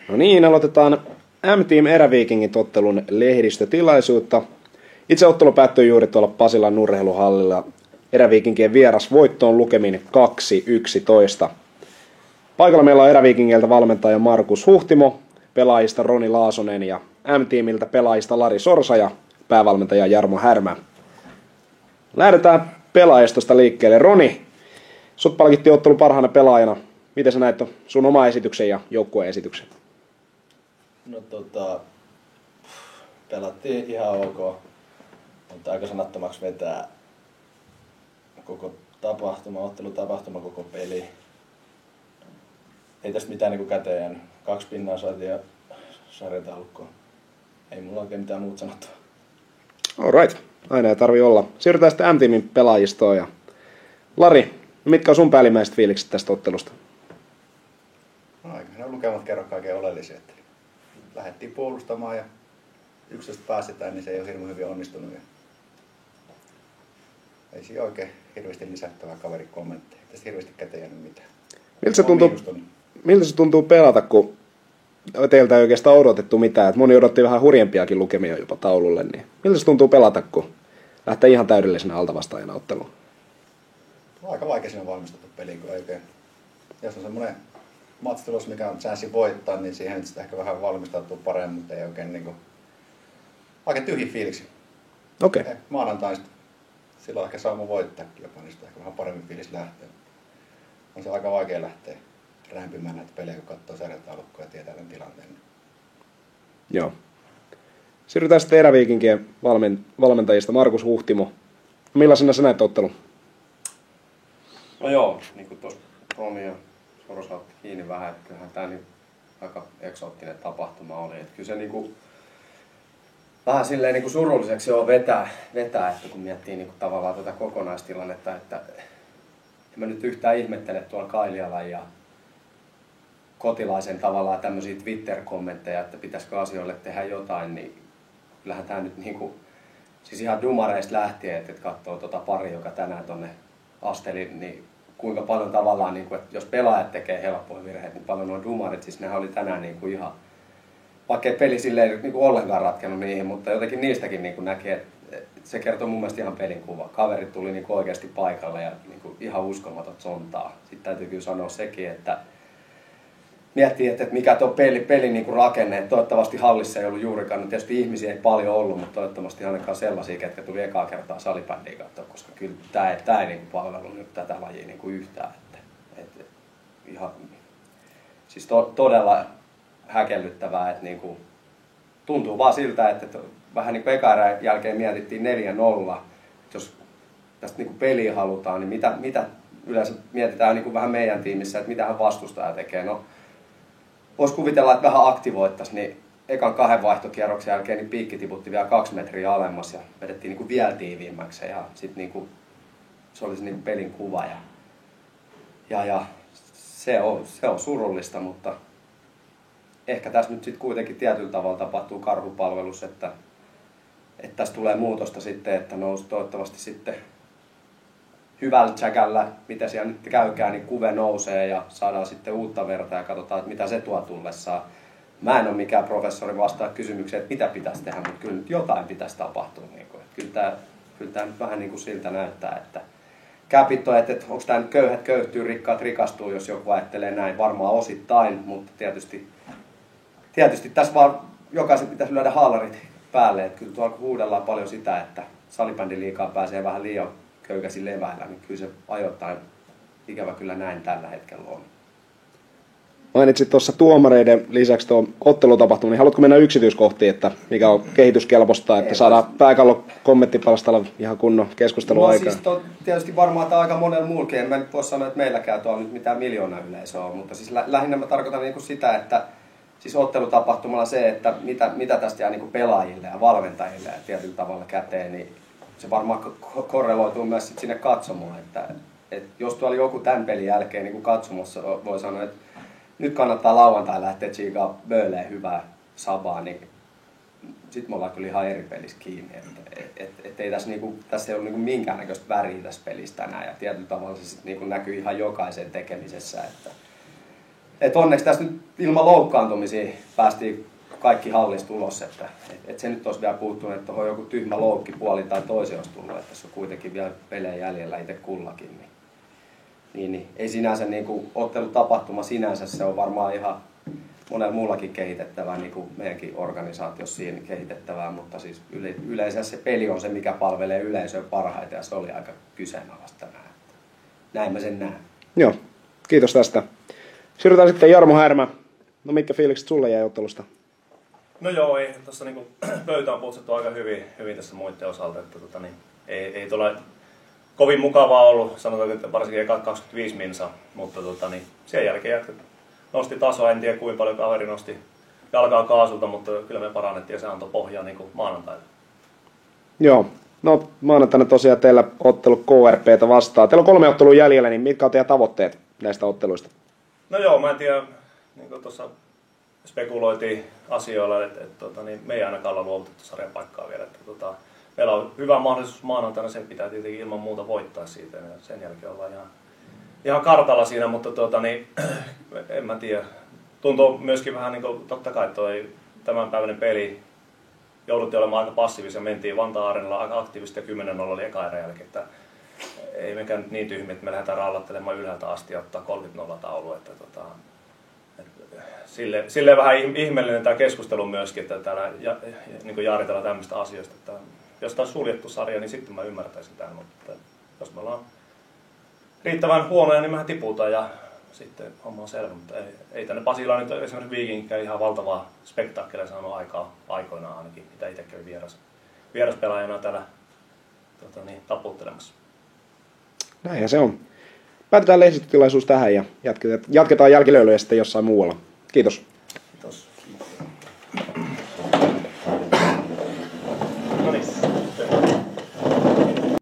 No niin, aloitetaan M-Team Eräviikingin ottelun lehdistötilaisuutta. Itse ottelu päättyi juuri tuolla Pasilan urheiluhallilla. Eräviikinkien vieras voittoon lukemin 2-11. Paikalla meillä on Eräviikingeiltä valmentaja Markus Huhtimo, pelaajista Roni Laasonen ja M-Teamiltä pelaajista Lari Sorsa ja päävalmentaja Jarmo Härmä. Lähdetään pelaajistosta liikkeelle. Roni, sut palkittiin ottelun parhaana pelaajana. Miten sä näet sun oma esityksen ja joukkueen esityksen? No pelattiin ihan ok, mutta aika sanattomaksi vetää koko ottelutapahtuma, koko peli. Ei tästä mitään niinku käteen jäänyt. 2 pinnaa saatiin ja sarjataulukkoon. Ei mulla oikein mitään muuta sanottua. Alright, aina ei tarvi olla. Siirrytään sitten M-Teamin pelaajistoon. Ja Lari, mitkä on sun päällimmäiset fiilikset tästä ottelusta? No aika ne lukemat kerro kaiken oleellisia. Lähdettiin puolustamaan ja yksilöstä päästetään, niin se ei ole hirveän hyvin onnistunut. Ja ei siinä oikein hirveästi lisättävää kaverikommentteja. Ei tästä hirveästi käteen jäänyt mitään. Miltä se tuntuu pelata, kun teiltä ei oikeastaan odotettu mitään? Moni odotti vähän hurjempiakin lukemia jopa taululle. Niin miltä se tuntuu pelata, kun lähtee ihan täydellisenä altavastaajana otteluun? No, aika vaikea siinä valmistettu peli, kun oikein. Jos on semmoinen match-tulos, mikä on chanssi voittaa, niin siihen sitä ehkä vähän valmistautuu paremmin, mutta ei oikein niinku aika tyhjiä fiiliksi. Okei. Okay. Maanantain silloin ehkä saa mun voittaa jopa, niin sitä ehkä vähän paremmin fiilis lähtee. On se aika vaikea lähteä rämpimään näitä pelejä, kun katsoo sarjataulukkoa ja tietää tämän tilanteen. Joo. Siirrytään sitten Eräviikinkien valmentajista Markus Huhtimo. Millaisena sä näet ottelun? No joo, niin kuin tuossa Roni ja Sorsa otti kiinni vähän, että kyllähän tämä niin aika eksoottinen tapahtuma oli. Että kyllä se niin kuin, vähän silleen niin kuin surulliseksi joo vetää, että kun miettii niin kuin tavallaan tätä kokonaistilannetta, että en mä nyt yhtään ihmettele tuolla Kailialan ja Kotilaisen tavallaan tämmöisiä Twitter-kommentteja, että pitäisikö asioille tehdä jotain, niin kyllähän tämä nyt niin kuin, siis ihan dumareista lähtien, että katsoo tuota pari, joka tänään tonne asteli, niin kuinka paljon tavallaan, niin kuin, että jos pelaajat tekee helppoja virheitä, niin paljon nuo dumarit, siis nehän oli tänään niin kuin ihan, vaikka ei peli silleen niin kuin ollenkaan ratkennut niihin, mutta jotenkin niistäkin niin kuin näkee, että se kertoo mun mielestä ihan pelin kuva. Kaverit tuli niin kuin oikeasti paikalle ja niin kuin ihan uskomaton sontaa. Sitten täytyy kyllä sanoa sekin, että miettii, että mikä tuo peli niin kuin rakenne, että toivottavasti hallissa ei ollut juurikaan, no tietysti ihmisiä ei paljon ollut, mutta toivottavasti ainakaan sellaisia, ketkä tuli ekaa kertaa salibändiä katsoa, koska kyllä tämä ei niin kuin palvelu nyt tätä lajia niin kuin yhtään. Että ihan, siis todella häkellyttävää, että niin kuin, tuntuu vaan siltä, että vähän niin kuin eka erän jälkeen mietittiin 4-0, jos tästä niin kuin peliä halutaan, niin mitä yleensä mietitään niin kuin vähän meidän tiimissä, että mitähän vastustaja tekee. No, voisi kuvitella, että vähän aktivoittaisiin, niin ekan 2 vaihtokierroksen jälkeen niin piikki tiputti vielä 2 metriä alemmas ja vedettiin niin kuin vielä tiiviimmäksi ja sitten niin kuin, se oli se niin kuin pelin kuva ja se on surullista, mutta ehkä tässä nyt sitten kuitenkin tietyllä tavalla tapahtuu karhupalvelus, että tässä tulee muutosta sitten, että nousi toivottavasti sitten hyvällä tsäkällä, mitä siellä nyt käykään, niin kuve nousee ja saadaan sitten uutta verta ja katsotaan, että mitä se tuo tullessaan. Mä en ole mikään professori vastaa kysymykseen, että mitä pitäisi tehdä, mutta kyllä nyt jotain pitäisi tapahtua. Kyllä tämä nyt vähän niin kuin siltä näyttää, että käpit on, että onko tämä nyt köyhät köyhtyy, rikkaat rikastuu, jos joku ajattelee näin, varmaan osittain, mutta tietysti tässä vaan jokaisen pitäisi lyödä haalarit päälle, että kyllä tuolla huudellaan paljon sitä, että salibändiliigaa pääsee vähän liian köykäsi leväillä, niin kyllä se ajoittain ikävä kyllä näin tällä hetkellä on. Mainitsit tuossa tuomareiden lisäksi tuon ottelutapahtuma, niin haluatko mennä yksityiskohtiin, että mikä on kehityskelpoista, että saadaan pääkallon kommenttipalstalla ihan kunnon keskusteluaikaa? No siis tietysti varmaan tämä aika monella muullakin, en mä nyt voi sanoa, että meilläkään tuolla nyt mitään miljoonaa yleisöä on, mutta siis lähinnä mä tarkoitan niin kuin sitä, että siis ottelutapahtumalla se, että mitä tästä jää niin kuin pelaajille ja valmentajille ja tietyllä tavalla käteen, niin se varmaan korreloituu myös sit sinne katsomoon, että jos tuolla joku tämän pelin jälkeen niin kuin katsomossa voi sanoa, että nyt kannattaa lauantai lähteä tsiikaa bööleen hyvää sabaa, niin sitten me ollaan kyllä ihan eri pelissä kiinni. Ei tässä ei ole niinku minkäännäköistä väriä tässä pelissä tänään ja tietyllä tavalla se sit niinku näkyy ihan jokaisen tekemisessä. Et onneksi tässä nyt ilman loukkaantumisia päästiin kaikki hallista ulos, että se nyt olisi vielä puuttunut, että on joku tyhmä loukki puolin tai toisin olisi tullut, että tässä on kuitenkin vielä pelejä jäljellä itse kullakin. Niin, ei sinänsä niin kuin ottelutapahtuma sinänsä, se on varmaan ihan monella muullakin kehitettävää, niin kuin meidänkin organisaatiossa siinä kehitettävää, mutta siis yleensä se peli on se, mikä palvelee yleisöä parhaiten, ja se oli aika kyseenalaista tänään. Näin mä sen näen. Joo, kiitos tästä. Siirrytään sitten Jarmo Härmä. No mitkä fiilikset sulle jäi ottelusta? No joo, ei, tuossa niinku, pöytä on putsattu aika hyvin tässä muiden osalta, että ei tuolla kovin mukavaa ollut, sanotaan, että varsinkin 25 minsa, mutta sen jälkeen nosti tasoa, en tiedä kuinka paljon kaveri nosti jalkaa kaasulta, mutta kyllä me parannettiin ja se antoi pohjaa niin kuin maanantaina. Joo, no maanantaina tosiaan teillä ottelu KRP:tä vastaan. Teillä on 3 ottelua jäljellä, niin mitkä on teidän tavoitteet näistä otteluista? No joo, mä en tiedä, niin kuin tuossa spekuloitiin asioilla, että me ei ainakaan olla luovutettu sarjapaikkaa vielä. Että, meillä on hyvä mahdollisuus maanantaina, se pitää tietenkin ilman muuta voittaa siitä ja sen jälkeen ollaan ihan kartalla siinä, mutta en mä tiedä. Tuntuu myöskin vähän niin kuin, totta kai tämänpäiväinen peli, jouduttiin olemaan aika passiivisia, mentiin Vantaa-areenalla aika aktiivisesti ja 10-0 oli eka erän jälkeen, että ei mekään nyt niin tyhmiä, että me lähdetään rallattelemaan ylhäältä asti ja ottaa 30-0 taulu, että sille vähän ihmeellinen tämä keskustelu myöskin, että täällä niin jaaritellaan tämmöistä asioista, että jos tämä on suljettu sarja, niin sitten mä ymmärtäisin tämän, mutta jos me ollaan riittävän huonoja, niin mehän tiputaan ja sitten homma on selvä, mutta ei tänne Pasilaan nyt esimerkiksi Vikingikään ihan valtavaa spektaakkelia saanut aikaa aikoinaan ainakin, mitä itse kävi vieraspelaajana täällä taputtelemassa. Näinhän se on. Päätetään lehdistötilaisuus tähän ja jatketaan jälkilöilyä sitten jossain muualla. Kiitos.